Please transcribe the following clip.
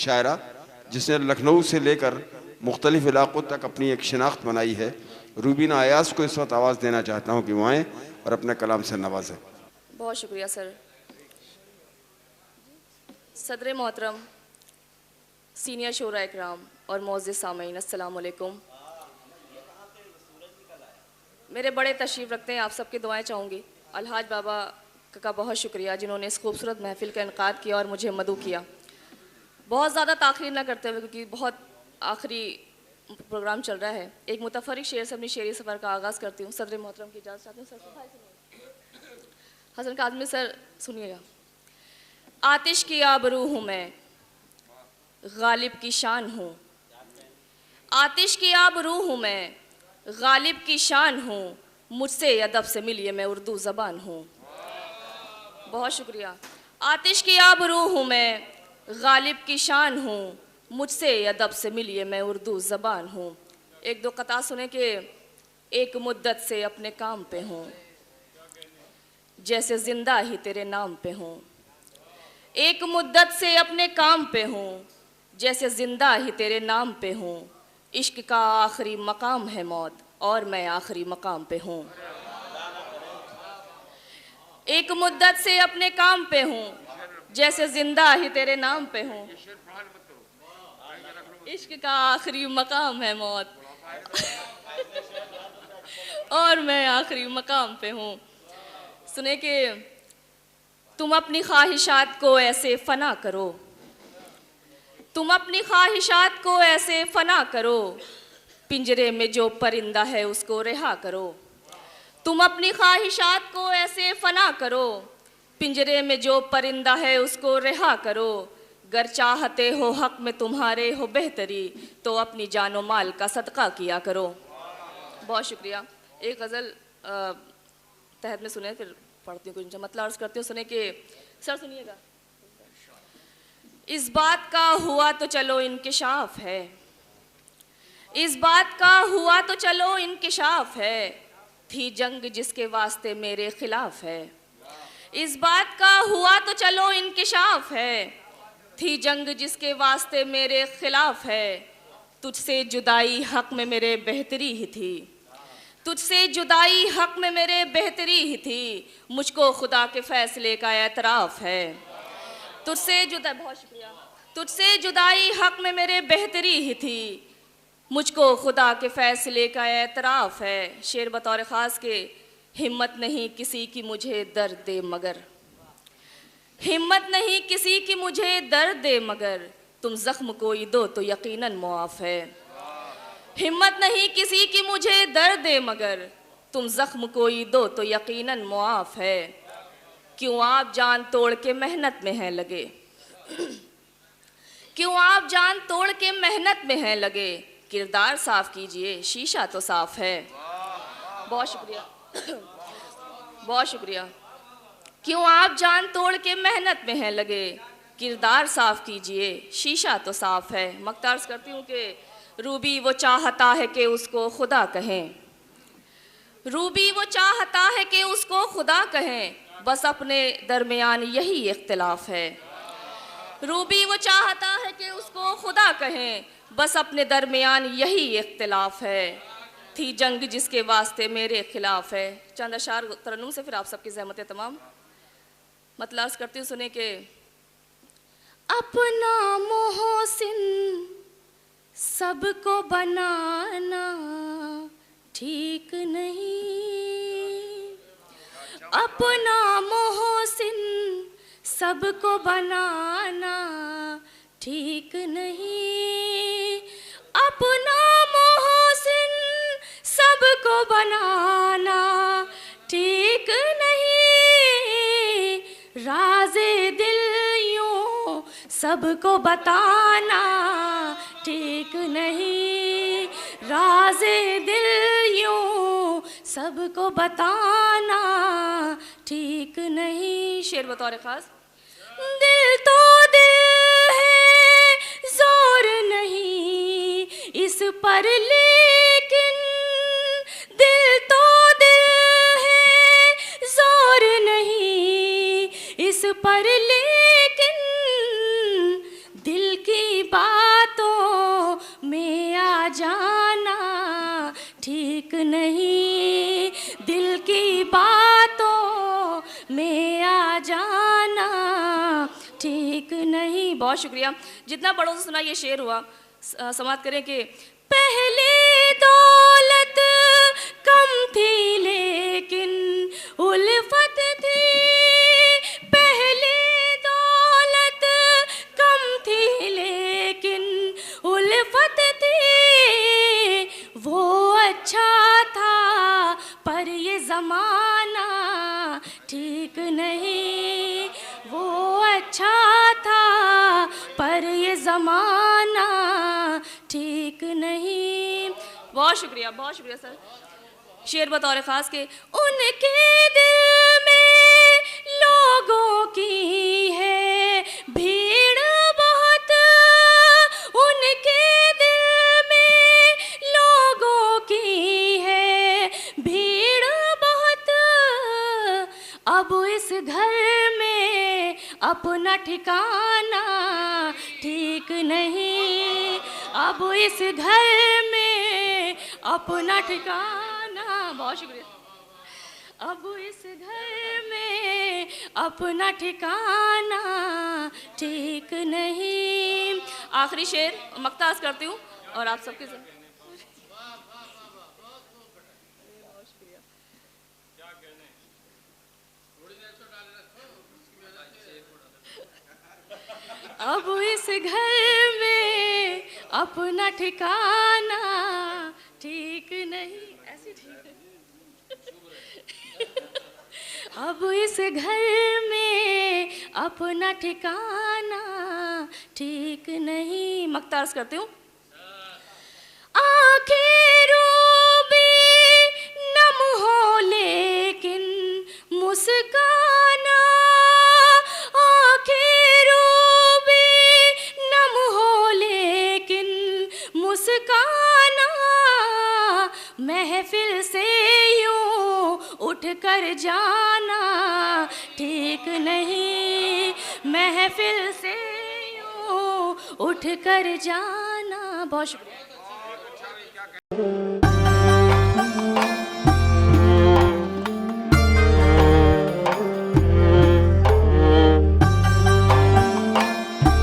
शायरा जिसने लखनऊ से लेकर मुख्तलिफ इलाक़ों तक अपनी एक शिनाख्त बनाई है। रूबीना अयाज को इस वक्त आवाज़ देना चाहता हूँ कि वो आएँ और अपने कलाम से नवाजें। बहुत शुक्रिया सर। सदर मोहतरम, सीनियर शोरा इकराम और मोअज़्ज़िज़ सामीन, अस्सलाम वालेकुम। मेरे बड़े तशरीफ़ रखते हैं, आप सबकी दुआएं चाहूँगी। अलहाज बाबा का बहुत शुक्रिया जिन्होंने इस खूबसूरत महफ़िल का इनक़ाद किया और मुझे मदऊ किया। बहुत ज़्यादा ताख़ीर न करते हुए, क्योंकि बहुत आखिरी प्रोग्राम चल रहा है, एक मुतफ़र्रिक़ शेर से अपनी शेरी सफ़र का आगाज़ करती हूँ। सदर मोहतरम की इजाज़त चाहती हूँ। सर हसन काज़मी सर सुनिएगा। आतिश की आबरू हूँ मैं, गालिब की शान हूँ। आतिश की आबरू हूँ मैं, गालिब की शान हूँ। मुझसे अदब से मिलिए मैं उर्दू ज़बान हूँ। बहुत शुक्रिया। आतिश की आबरू हूँ मैं, गालिब की शान हूँ। मुझसे अदब से मिलिए मैं उर्दू ज़बान हूँ। एक दो कता सुने कि एक मुद्दत से अपने काम पे हूँ, जैसे ज़िंदा ही तेरे नाम पे हूँ। एक मुद्दत से अपने काम पे हूँ, जैसे ज़िंदा ही तेरे नाम पे हूँ। इश्क का आखिरी मकाम है मौत और मैं आखिरी मकाम पे हूँ। एक मुद्दत से अपने काम पे हूँ, जैसे ज़िंदा ही तेरे नाम पे हूँ। इश्क का आखिरी मकाम है मौत और मैं आखिरी मकाम पे हूँ। सुने कि तुम अपनी ख्वाहिशात को ऐसे फना करो, तुम अपनी ख्वाहिशात को ऐसे फना करो। पिंजरे में जो परिंदा है उसको रिहा करो। तुम अपनी ख्वाहिशात को ऐसे फना करो, पिंजरे में जो परिंदा है उसको रिहा करो। गर चाहते हो हक में तुम्हारे हो बेहतरी, तो अपनी जानो माल का सदका किया करो। बहुत शुक्रिया। एक गज़ल तहत में सुने, फिर पढ़ती हूँ कुछ मतलब अर्ज़ करती हूँ। सुने कि सर सुनिएगा। इस बात का हुआ तो चलो इंकिशाफ है, इस बात का हुआ तो चलो इंकिशाफ है। थी जंग जिसके वास्ते मेरे खिलाफ है। इस बात का हुआ तो चलो इंकिशाफ है, थी जंग जिसके वास्ते मेरे खिलाफ है। तुझसे जुदाई हक में मेरे बेहतरी ही थी, तुझसे जुदाई हक में मेरे बेहतरी ही थी। मुझको खुदा के फैसले का एतराफ़ है। तुझसे जुदा, बहुत शुक्रिया। तुझसे जुदाई हक में मेरे बेहतरी ही थी, मुझको खुदा के फैसले का एतराफ़ है। शेर बतौर ख़ास के, हिम्मत नहीं किसी की मुझे दर्द दे मगर, हिम्मत नहीं किसी की मुझे दर्द दे मगर, तुम ज़ख्म कोई दो तो यकीनन मुआफ़ है। हिम्मत नहीं किसी की मुझे दर्द दे मगर, तुम ज़ख्म कोई दो तो यकीनन मुआफ़ है। क्यों आप जान तोड़ के मेहनत में हैं लगे, क्यों आप जान तोड़ के मेहनत में हैं लगे। किरदार साफ कीजिए शीशा तो साफ है। बहुत शुक्रिया, बहुत शुक्रिया। क्यों आप जान तोड़ के मेहनत में हैं लगे, किरदार साफ कीजिए शीशा तो साफ है। मख्तार्स करती हूँ कि रूबी वो चाहता है कि उसको खुदा कहें, रूबी वो चाहता है कि उसको खुदा कहें, बस अपने दरमियान यही इख्तिलाफ है। रूबी वो चाहता है कि उसको खुदा कहें, बस अपने दरमियान यही इख्तिलाफ है। थी जंग जिसके वास्ते मेरे खिलाफ है। चंद अशार तरन्नुम से फिर आप सबकी ज़हमत तमाम मतलब करती हूँ। सुने के अपना मोहसिन सबको बनाना ठीक नहीं, अपना मोहसिन सबको बनाना ठीक नहीं। अपना मोहसिन सबको बनाना ठीक नहीं। राज़े दिल यूं सबको बताना ठीक नहीं। राज़े दिल यूं सबको बताना ठीक नहीं। शेर बतौर ख़ास, दिल तो दिल है जोर नहीं इस पर, लेकिन दिल तो दिल है जोर नहीं इस पर, लेकिन दिल की नहीं, दिल की बातों में आ जाना ठीक नहीं। बहुत शुक्रिया। जितना पढ़ो तो सुना ये शेर हुआ। समाप्त करें कि पहले दौलत कम थी लेकिन उल्फत थी, पहले दौलत कम थी लेकिन उल्फत थी। वो अच्छा था पर ये ज़माना ठीक नहीं, वो अच्छा था पर ये ज़माना ठीक नहीं। बहुत शुक्रिया, बहुत शुक्रिया सर। शेर बतौर ख़ास के उनके दिल में लोगों की है भीड़ बहुत, उनके दिल में लोगों की है भीड़ बहुत। अब इस घर में अपना ठिकाना ठीक नहीं, अब इस घर में अपना ठिकाना। बहुत शुक्रिया। अब इस घर में अपना ठिकाना ठीक नहीं। आखिरी शेर मक्ताज करती हूँ और आप सबके साथ। अब इस घर में अपना ठिकाना ठीक नहीं, ऐसी ठीक है। अब इस घर में अपना ठिकाना ठीक नहीं। मक्ताज करती हूँ। आंखें रूबी नम हो लेकिन मुस्काना, आंखें रूबी नम हो लेकिन मुस्काना। महफिल से यूं उठ कर जाना ठीक नहीं, महफिल से यूं उठ कर जाना। बहुत शुक्रिया।